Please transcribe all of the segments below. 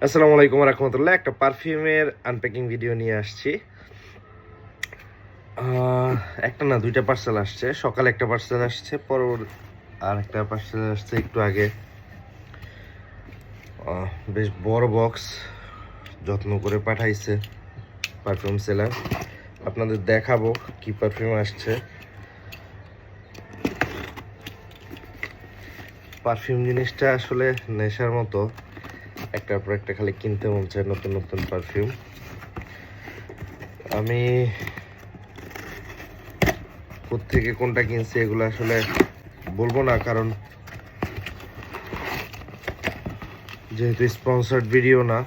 আসসালামু আলাইকুম রাহমাতুল্লাহ। একটা পারফিউমের আনপ্যাকিং ভিডিও নিয়ে আসছি। একটা না দুইটা পার্সেল আসছে। সকালে একটা পার্সেল আসছে, আর একটা পার্সেল আসছে একটু আগে। বেশ বড় বক্স, যত্ন করে পাঠাইছে পারফিউম সেলার। আপনাদের দেখাবো কি পারফিউম আসছে। পারফিউম জিনিসটা আসলে নেশার মতো, একটার পর একটা খালি কিনতে মন চায় নতুন নতুন পারফিউম। আমি কোত্থেকে কোনটা কিনছি এগুলো আসলে বলবো না, কারণ যেহেতু স্পন্সর্ড ভিডিও না,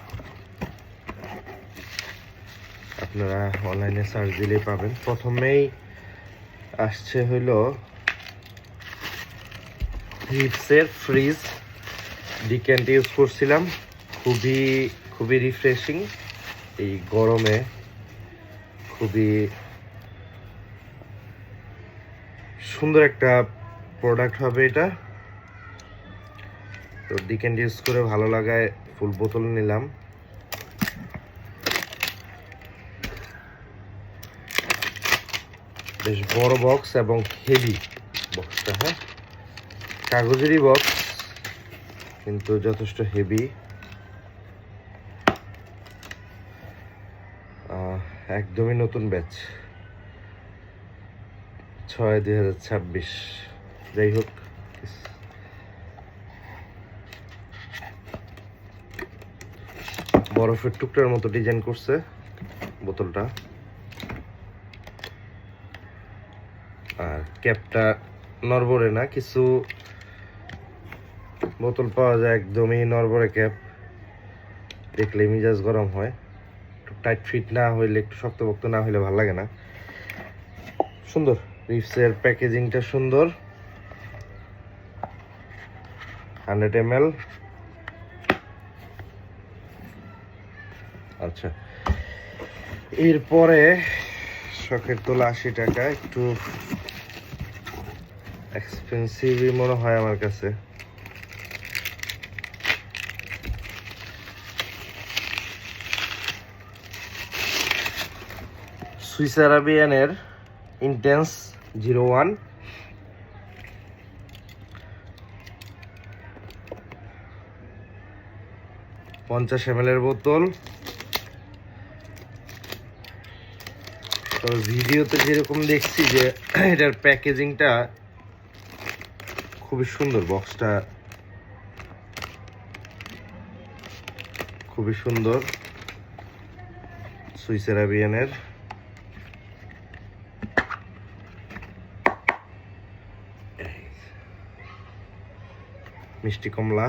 আপনারা অনলাইনে সার্চ দিলেই পাবেন। প্রথমেই আসছে হইলো হিপসের ফ্রিজ ডিক্যান্ট ইউজ করছিলাম, খুবই খুবই রিফ্রেশিং। এই গরমে খুবই সুন্দর একটা প্রোডাক্ট হবে এটা। তো ডিক্যান্ট ইউজ করে ভালো লাগায় ফুল বোতল নিলাম। বেশ বড় বক্স এবং হেভি বক্সটা। হ্যাঁ, কাগজেরই বক্স কিন্তু যথেষ্ট হেভি। একদমই নতুন ব্যাচ, 6/2026। যাই হোক, বরফের টুকরার মতো ডিজাইন করছে বোতলটা। আর ক্যাপটা নড়বড়ে না, কিছু বোতল পাওয়া যায় একদমই নড়বড়ে ক্যাপ, দেখলে মিজাজ গরম হয়। একটু টাইট ফিট না হইলে, একটু শক্তপোক্ত না হইলে ভালো লাগে না। সুন্দর, রিফসের প্যাকেজিংটা সুন্দর। 100 ml। আচ্ছা, এরপরে শখের তোলা 80 টাকা, একটু এক্সপেন্সিভই মনে হয় আমার কাছে। সুইস আরাবিয়ানের ইন্টেন্স 01, পঞ্চাশ ml এর বোতল। তবে ভিডিওতে যেরকম দেখছি যে এটার প্যাকেজিংটা খুবই সুন্দর, বক্সটা খুবই সুন্দর। সুইস আরাবিয়ানের মিষ্টি কমলা।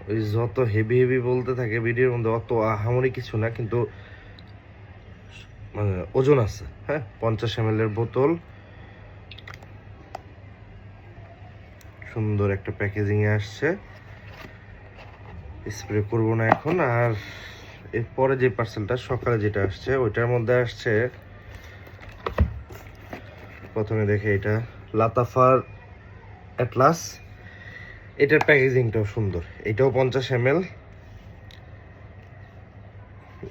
ওই যত হেভি হেভি বলতে থাকে ভিডিওর মধ্যে, অত আহামরি কিছু না, কিন্তু মানে ওজন আছে। হ্যাঁ, 50 ml এর বোতল, সুন্দর একটা প্যাকেজিং এ আসছে। স্প্রে করবো না এখন। আর এরপরে যে পার্সেলটা সকালে যেটা আসছে, ওইটার মধ্যে আসছে, প্রথমে দেখে এটা লাতাফার অ্যাটলাস। এটার প্যাকেজিংটাও সুন্দর। এটাও 50 ml,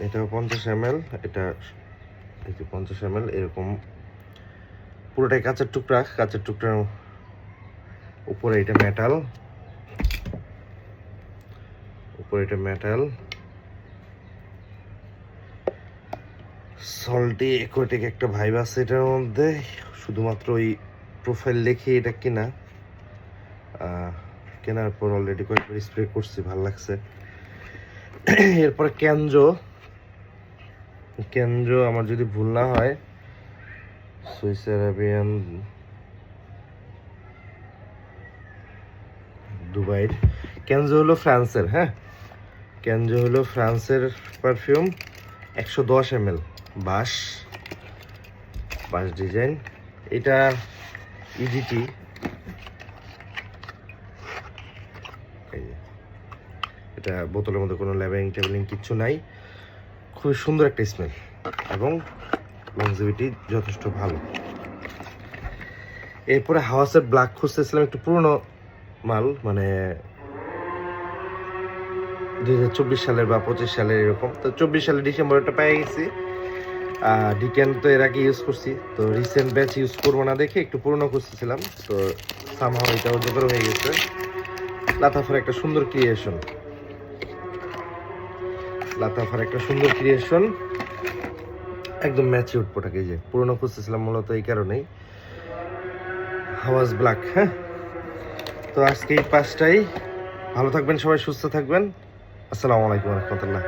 এটাও 50 ml। এটা এই যে 50 ml, এরকম পুরোটাই কাঁচের টুকরা। কাঁচের টুকরার উপরে এটা মেটাল, উপরে এটা মেটাল। সল্টি একোটিক একটা ভাইব আছে এটার মধ্যে। শুধুমাত্র ওই প্রোফাইল দেখে এটা কিনা, কেনার পর অলরেডি কয়েকবার স্প্রে করছি, ভালো লাগছে। এরপরে কেনজো, কেনজো আমার যদি ভুল না হয় সুইস আরাবিয়ান দুবাইয়ের। কেনজো হলো ফ্রান্সের। হ্যাঁ, কেনজো হলো ফ্রান্সের পারফিউম। 110 ml, বাঁশ বাঁশ ডিজাইন। এটা ইজিটি, এটা বোতলের মধ্যে কোনো লেবেলিং টেবেলিং কিচ্ছু নাই। খুবই সুন্দর একটা স্মেল এবং লংজিভিটি যথেষ্ট ভালো। এরপরে হাওয়াসের ব্ল্যাক খুঁজতেছিলাম, একটু পুরনো মাল, মানে 2024 সালের বা 25 সালের এরকম। তো 24 সালের ডিসেম্বরটা পেয়ে গেছি। ডিকেন তো এর আগে ইউজ করছি, তো রিসেন্ট ব্যাচ ইউজ করবো না দেখে একটু পুরনো খুঁজতেছিলাম, তো সামহাও এটা জোগাড় হয়ে গেছে। লাতাফার একটা সুন্দর ক্রিয়েশন, একদম ম্যাচিউড প্রোডাক্ট। এই যে পুরনো খুঁজতেছিলাম মূলত এই কারণেই, হাওয়াস ব্ল্যাক। হ্যাঁ, তো আজকে এই 5টাই। ভালো থাকবেন সবাই, সুস্থ থাকবেন। আসসালামু আলাইকুম রহমতুল্লাহ।